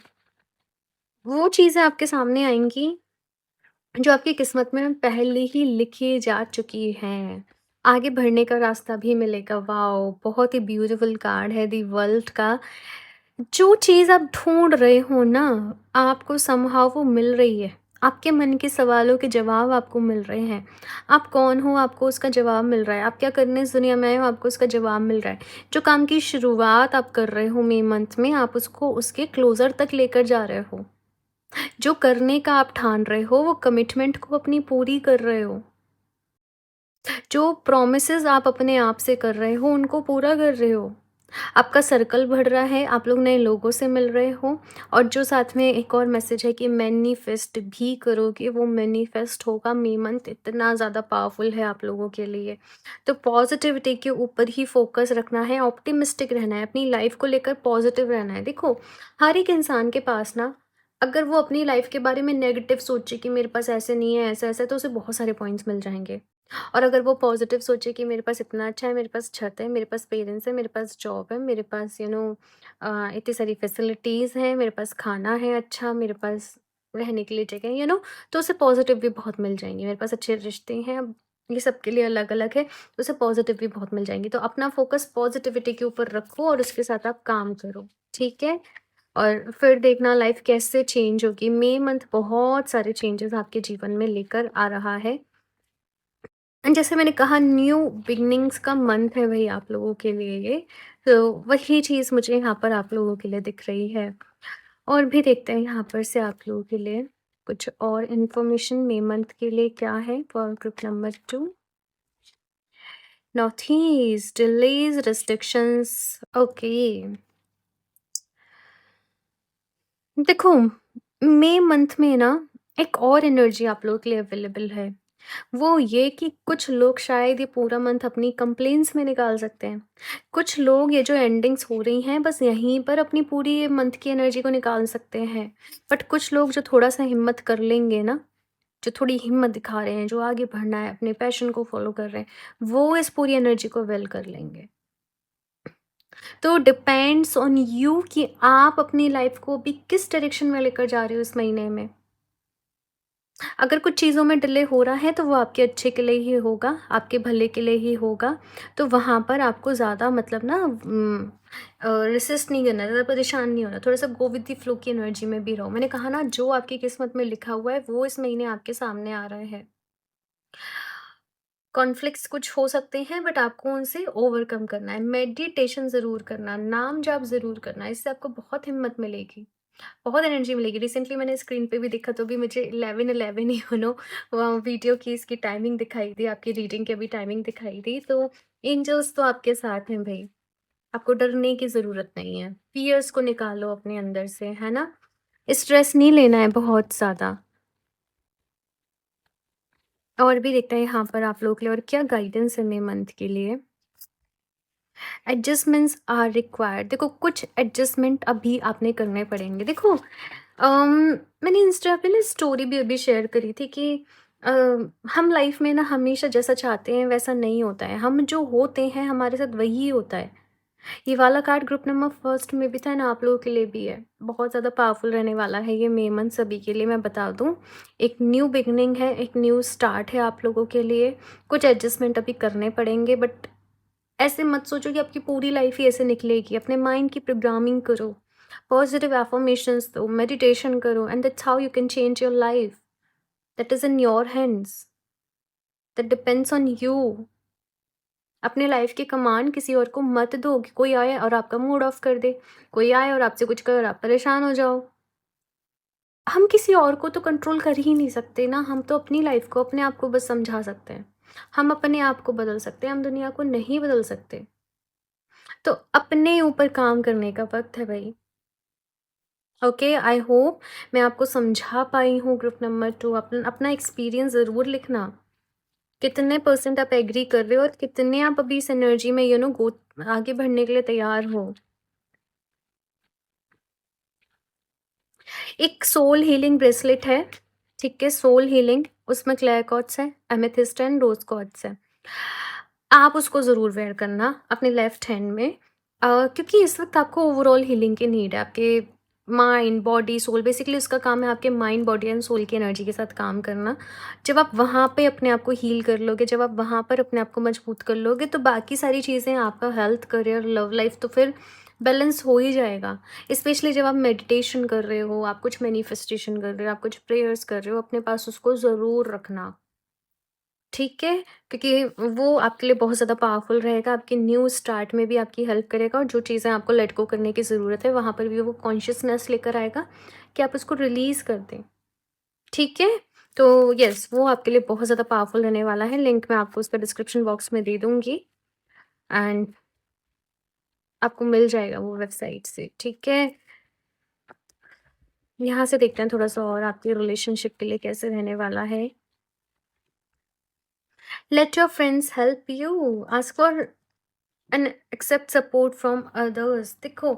वो चीज़ें आपके सामने आएँगी जो आपकी किस्मत में पहले ही लिखी जा चुकी हैं। आगे बढ़ने का रास्ता भी मिलेगा। वॉव! बहुत ही ब्यूटीफुल कार्ड है दी वर्ल्ड का। जो चीज़ आप ढूँढ रहे हो ना, आपको समहाउ वो मिल रही है। आपके मन के सवालों के जवाब आपको मिल रहे हैं। आप कौन हो, आपको उसका जवाब मिल रहा है। आप क्या करने इस दुनिया में आए हो, आपको उसका जवाब मिल रहा है। जो काम की शुरुआत आप कर रहे हो मई मंथ में, आप उसको उसके क्लोज़र तक लेकर जा रहे हो। जो करने का आप ठान रहे हो, वो कमिटमेंट को अपनी पूरी कर रहे हो। जो प्रॉमिसेस आप अपने आप से कर रहे हो, उनको पूरा कर रहे हो। आपका सर्कल बढ़ रहा है, आप लोग नए लोगों से मिल रहे हो, और जो साथ में एक और मैसेज है कि मैनिफेस्ट भी करोगे, वो मैनिफेस्ट होगा। मई मंथ इतना ज़्यादा पावरफुल है आप लोगों के लिए। तो पॉजिटिविटी के ऊपर ही फोकस रखना है, ऑप्टिमिस्टिक रहना है, अपनी लाइफ को लेकर पॉजिटिव रहना है। देखो, हर एक इंसान के पास ना, अगर वो अपनी लाइफ के बारे में नेगेटिव सोचे कि मेरे पास ऐसे नहीं है, ऐसा ऐसा है, तो उसे बहुत सारे पॉइंट्स मिल जाएंगे। और अगर वो पॉजिटिव सोचे कि मेरे पास इतना अच्छा है, मेरे पास छत है, मेरे पास पेरेंट्स है, मेरे पास जॉब है, मेरे पास इतनी सारी फैसिलिटीज़ हैं, मेरे पास खाना है अच्छा, मेरे पास रहने के लिए जगह है, तो उसे पॉजिटिव भी बहुत मिल जाएंगे। मेरे पास अच्छे रिश्ते हैं, अब ये सबके लिए अलग अलग है, तो उसे पॉजिटिव भी बहुत मिल जाएंगी। तो अपना फोकस पॉजिटिविटी के ऊपर रखो और उसके साथ आप काम करो। ठीक है? और फिर देखना लाइफ कैसे चेंज होगी। मई मंथ बहुत सारे चेंजेस आपके जीवन में लेकर आ रहा है। एंड जैसे मैंने कहा, न्यू बिगनिंग्स का मंथ है भाई आप लोगों के लिए ये। तो वही चीज़ मुझे यहाँ पर आप लोगों के लिए दिख रही है। और भी देखते हैं यहाँ पर से आप लोगों के लिए कुछ और इन्फॉर्मेशन मई मंथ के लिए क्या है for group number 2। North east delays restrictions. Okay, देखो, मई मंथ में ना एक और एनर्जी आप लोगों के लिए अवेलेबल है। वो ये कि कुछ लोग शायद ये पूरा मंथ अपनी कंप्लेंट्स में निकाल सकते हैं। कुछ लोग ये जो एंडिंग्स हो रही हैं, बस यहीं पर अपनी पूरी ये मंथ की एनर्जी को निकाल सकते हैं। बट कुछ लोग जो थोड़ा-सा हिम्मत कर लेंगे ना, जो थोड़ी हिम्मत दिखा रहे हैं, जो आगे बढ़ना है, अपने पैशन को फ़ॉलो कर रहे हैं, वो इस पूरी एनर्जी को अवेल कर लेंगे। तो डिपेंड्स ऑन यू कि आप अपनी लाइफ़ को अभी किस डायरेक्शन में लेकर जा रहे हो इस महीने में। अगर कुछ चीज़ों में डिले हो रहा है, तो वो आपके अच्छे के लिए ही होगा, आपके भले के लिए ही होगा। तो वहाँ पर आपको ज़्यादा मतलब ना रेसिस्ट नहीं करना, ज़्यादा परेशान नहीं होना, थोड़ा-सा गो विद द फ्लो की एनर्जी में भी रहो। मैंने कहा ना, जो आपकी किस्मत में लिखा हुआ है, वो इस महीने आपके सामने आ रहे हैं। कॉन्फ्लिक्ट्स कुछ हो सकते हैं, बट आपको उनसे ओवरकम करना है। मेडिटेशन ज़रूर करना, नाम जाप ज़रूर करना, इससे आपको बहुत हिम्मत मिलेगी। बहुत एनर्जी मिलेगी। रिसेंटली मैंने स्क्रीन पे भी देखा, तो भी मुझे 11-11 ही वीडियो की इसकी टाइमिंग दिखाई दी, आपकी रीडिंग की भी टाइमिंग दिखाई दी। तो एंजल्स तो आपके साथ हैं भई, आपको डरने की ज़रूरत नहीं है। फ़ियर्स को निकालो अपने अंदर से, है ना? स्ट्रेस नहीं लेना है बहुत ज़्यादा। और भी देखते हैं यहाँ पर आप लोगों के लिए और क्या गाइडेंस है मई मंथ के लिए। Adjustments are required. देखो, कुछ एडजस्टमेंट अभी आपने करने पड़ेंगे। देखो, मैंने इंस्टा पे ना स्टोरी भी अभी शेयर करी थी कि हम लाइफ में ना हमेशा जैसा चाहते हैं वैसा नहीं होता है। हम जो होते हैं हमारे साथ वही होता है। ये वाला कार्ड ग्रुप नंबर फर्स्ट में भी था ना, आप लोगों के लिए भी है। बहुत ज़्यादा पावरफुल रहने वाला है ये मई मंथ सभी के लिए, मैं बता दूं। एक न्यू बिगनिंग है, एक न्यू स्टार्ट है आप लोगों के लिए। कुछ एडजस्टमेंट अभी करने पड़ेंगे, बट ऐसे मत सोचो कि आपकी पूरी लाइफ ही ऐसे निकलेगी। अपने माइंड की प्रोग्रामिंग करो, पॉजिटिव एफर्मेशंस दो, मेडिटेशन करो, and that's how you can change your life. That is in your hands, that depends on you. अपने लाइफ की कमान किसी और को मत दो कि कोई आए और आपका मूड ऑफ कर दे, कोई आए और आपसे कुछ कहे और आप परेशान हो जाओ। हम किसी और को तो कंट्रोल कर ही नहीं सकते ना, हम तो अपनी लाइफ को अपने आप को बस समझा सकते हैं। हम अपने आप को बदल सकते हैं, हम दुनिया को नहीं बदल सकते। तो अपने ऊपर काम करने का वक़्त है भई। ओके, आई होप मैं आपको समझा पाई हूँ। ग्रुप नंबर 2, अपना एक्सपीरियंस ज़रूर लिखना। कितने परसेंट आप एग्री कर रहे हो और कितने आप अभी इस एनर्जी में गो आगे बढ़ने के लिए तैयार हो। एक सोल हीलिंग ब्रेसलेट है, ठीक है? सोल हीलिंग, उसमें क्लेयर क्वार्ट्ज है, एमेथिस्ट एंड रोज़ क्वार्ट्ज है। आप उसको ज़रूर वेयर करना अपने लेफ्ट हैंड में, क्योंकि इस वक़्त आपको ओवरऑल हीलिंग की नीड है। आपके माइंड, बॉडी, सोल, बेसिकली उसका काम है आपके माइंड, बॉडी एंड सोल की एनर्जी के साथ काम करना। जब आप वहाँ पे अपने आप को हील कर लोगे, जब आप वहाँ पर अपने आप को मजबूत कर लोगे, तो बाकी सारी चीज़ें, आपका हेल्थ, करियर, लव लाइफ तो फिर बैलेंस हो ही जाएगा। स्पेशली जब आप मेडिटेशन कर रहे हो, आप कुछ मैनिफेस्टेशन कर रहे हो, आप कुछ प्रेयर्स कर रहे हो, अपने पास उसको ज़रूर रखना, ठीक है? क्योंकि वो आपके लिए बहुत ज़्यादा पावरफुल रहेगा, आपके न्यू स्टार्ट में भी आपकी हेल्प करेगा, और जो चीज़ें आपको लेट गो करने की ज़रूरत है, वहाँ पर भी वो कॉन्शियसनेस लेकर आएगा कि आप उसको रिलीज़ कर दें, ठीक है? तो येस, वो आपके लिए बहुत ज़्यादा पावरफुल रहने वाला है। लिंक मैं आपको उसका डिस्क्रिप्शन बॉक्स में दे दूँगी, एंड आपको मिल जाएगा वो वेबसाइट से, ठीक है? यहाँ से देखते हैं थोड़ा-सा और आपके रिलेशनशिप के लिए कैसे रहने वाला है। Let your friends help you, ask for and accept support from others. देखो,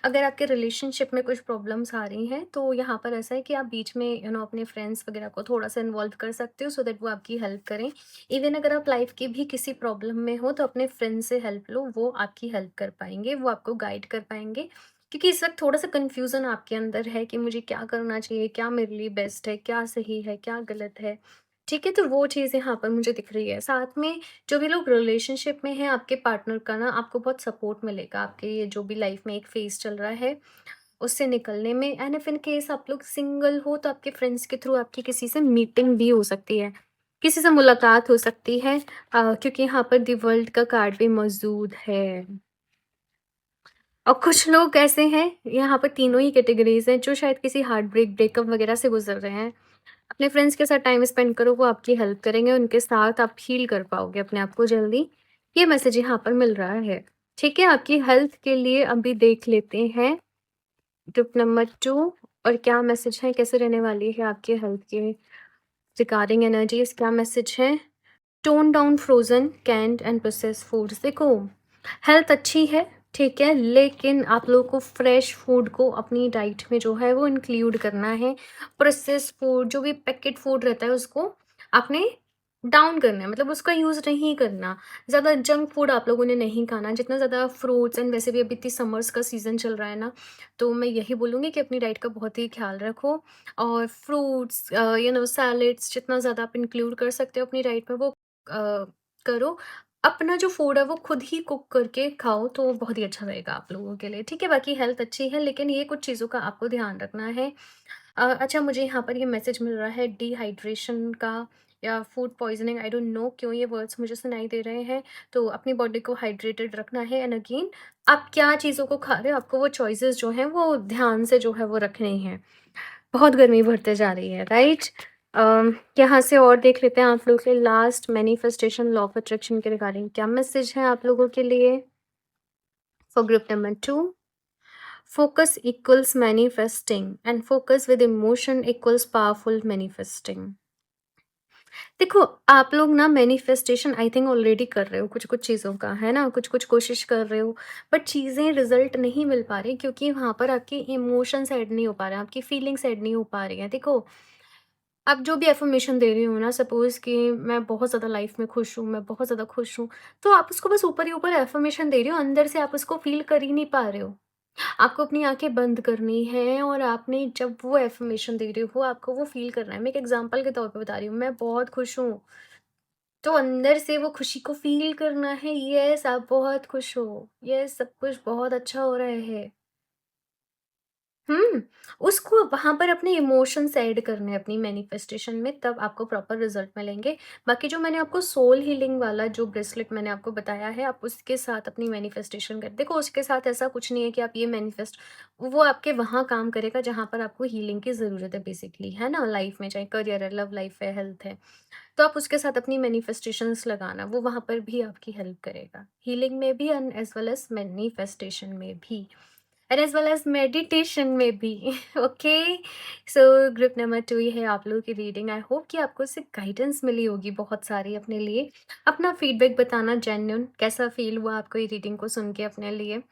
अगर आपके रिलेशनशिप में कुछ प्रॉब्लम्स आ रही हैं, तो यहाँ पर ऐसा है कि आप बीच में अपने फ्रेंड्स वगैरह को थोड़ा सा इन्वॉल्व कर सकते हो, सो दैट वो आपकी हेल्प करें। इवन अगर आप लाइफ की भी किसी प्रॉब्लम में हो, तो अपने फ्रेंड से हेल्प लो, वो आपकी हेल्प कर पाएंगे, वो आपको गाइड कर पाएंगे। क्योंकि इस वक्त थोड़ा सा कन्फ्यूज़न आपके अंदर है कि मुझे क्या करना चाहिए, क्या मेरे लिए बेस्ट है, क्या सही है, क्या गलत है, ठीक है? तो वो चीज़ यहाँ पर मुझे दिख रही है। साथ में जो भी लोग रिलेशनशिप में हैं, आपके पार्टनर का ना आपको बहुत सपोर्ट मिलेगा, आपके ये जो भी लाइफ में एक फेज़ चल रहा है, उससे निकलने में। एंड इफ इन केस आप लोग सिंगल हो, तो आपके फ्रेंड्स के थ्रू आपकी किसी से मीटिंग भी हो सकती है, किसी से मुलाकात हो सकती है, क्योंकि यहाँ पर द वर्ल्ड का कार्ड भी मौजूद है। और कुछ लोग ऐसे हैं, यहाँ पर तीनों ही कैटेगरीज़ हैं, जो शायद किसी हार्ट ब्रेक, ब्रेकअप वगैरह से गुज़र रहे हैं। अपने फ्रेंड्स के साथ टाइम स्पेंड करो, वो आपकी हेल्प करेंगे, उनके साथ आप हील कर पाओगे अपने आप को जल्दी। ये मैसेज यहाँ पर मिल रहा है, ठीक है? आपकी हेल्थ के लिए अभी देख लेते हैं टिप नंबर 2, और क्या मैसेज है, कैसे रहने वाली है आपकी हेल्थ के रिगार्डिंग एनर्जीज़, क्या मैसेज है? Tone down frozen, canned and processed foods. देखो, हेल्थ अच्छी है, ठीक है? लेकिन आप लोगों को फ्रेश फूड को अपनी डाइट में जो है वो इंक्लूड करना है। प्रोसेस्ड फूड, जो भी पैकेट फूड रहता है, उसको आपने डाउन करना है, मतलब उसका यूज़ नहीं करना। ज़्यादा जंक फूड आप लोगों ने नहीं खाना, जितना ज़्यादा फ्रूट्स, एंड वैसे भी अभी इतनी समर्स का सीज़न चल रहा है ना, तो मैं यही बोलूँगी कि अपनी डाइट का बहुत ही ख़्याल रखो, और फ्रूट्स, सैलेड्स, जितना ज़्यादा आप इंक्लूड कर सकते हो अपनी डाइट में, वो करो। अपना जो फूड है वो खुद ही कुक करके खाओ, तो बहुत ही अच्छा रहेगा आप लोगों के लिए, ठीक है? बाकी हेल्थ अच्छी है, लेकिन ये कुछ चीज़ों का आपको ध्यान रखना है। अच्छा, मुझे यहाँ पर ये मैसेज मिल रहा है डिहाइड्रेशन का, या food poisoning, I don't know क्यों ये वर्ड्स मुझे सुनाई दे रहे हैं। तो अपनी बॉडी को हाइड्रेटेड रखना है, एंड अगेन आप क्या चीज़ों को खा रहे हो, आपको वो चॉइसेस जो हैं वो ध्यान से जो है वो रखनी हैं। बहुत गर्मी बढ़ते जा रही है, राइट? यहाँ से और देख लेते हैं आप लोग के last manifestation, law of attraction के रिगार्डिंग क्या मैसेज है आप लोगों के लिए for group number 2। Focus equals manifesting, and focus with emotion equals powerful manifesting. देखो, आप लोग ना मैनिफेस्टेशन आई थिंक ऑलरेडी कर रहे हो कुछ कुछ चीज़ों का, है ना? कुछ कुछ कोशिश कर रहे हो, बट चीज़ें रिजल्ट नहीं मिल पा रही, क्योंकि वहाँ पर आपके इमोशंस ऐड नहीं हो पा रहे हैं, आपकी फीलिंग्स ऐड नहीं हो पा रही हैं। देखो, आप जो भी अफ़र्मेशन दे रही हो ना, सपोज़ कि मैं बहुत ज़्यादा लाइफ़ में खुश हूँ, मैं बहुत ज़्यादा खुश हूँ, तो आप उसको बस ऊपर ही ऊपर अफ़र्मेशन दे रही हो, अंदर से आप उसको फ़ील कर ही नहीं पा रहे हो। आपको अपनी आँखें बंद करनी है, और आपने जब वो अफ़र्मेशन दे रहे हो, आपको वो फ़ील करना है। मैं एक एग्ज़ाम्पल के तौर पे बता रही हूँ, मैं बहुत खुश हूँ, तो अंदर से वो खुशी को फ़ील करना है, येस आप बहुत खुश हो, येस सब कुछ बहुत अच्छा हो रहा है। हुँ, उसको वहाँ पर अपने इमोशंस ऐड करने हैं अपनी मैनिफेस्टेशन में, तब आपको प्रॉपर रिज़ल्ट मिलेंगे। बाकी जो मैंने आपको सोल हीलिंग वाला जो ब्रेसलेट मैंने आपको बताया है, आप उसके साथ अपनी मैनिफेस्टेशन कर देखो, उसके साथ ऐसा कुछ नहीं है कि आप ये मैनिफेस्ट वो आपके वहाँ काम करेगा जहाँ पर आपको हीलिंग की ज़रूरत है बेसिकली, है ना? लाइफ़ में चाहे करियर है, लव लाइफ़ है, हेल्थ है। तो आप उसके साथ अपनी मैनिफेस्टेशंस लगाना, वो वहाँ पर भी आपकी हेल्प करेगा। हीलिंग में भी and as well as manifestation में भी। And as well as meditation में भी। ओके, सो ग्रुप नंबर 2 ये है आप लोगों की रीडिंग। आई होप कि आपको इससे गाइडेंस मिली होगी बहुत सारी अपने लिए। अपना फीडबैक बताना जेन्युइन कैसा फ़ील हुआ आपको ये रीडिंग को सुन के अपने लिए।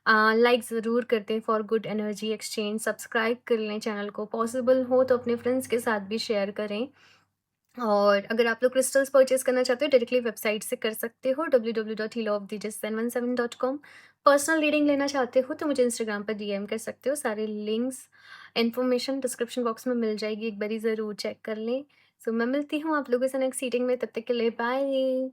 लाइक ज़रूर कर दें for good energy exchange, subscribe कर लें चैनल को, पॉसिबल हो तो अपने फ्रेंड्स के साथ भी शेयर करें। और अगर आप लोग क्रिस्टल्स परचेज़ करना चाहते हो डायरेक्टली वेबसाइट से कर सकते हो www.healofthejas717.com। पर्सनल रीडिंग लेना चाहते हो तो मुझे इंस्टाग्राम पर डीएम कर सकते हो। सारे लिंक्स, इन्फॉर्मेशन डिस्क्रिप्शन बॉक्स में मिल जाएगी, एक बारी ज़रूर चेक कर लें। सो मैं मिलती हूँ आप लोगों से नेक्स्ट रीडिंग में, तब तक के लिए बाय।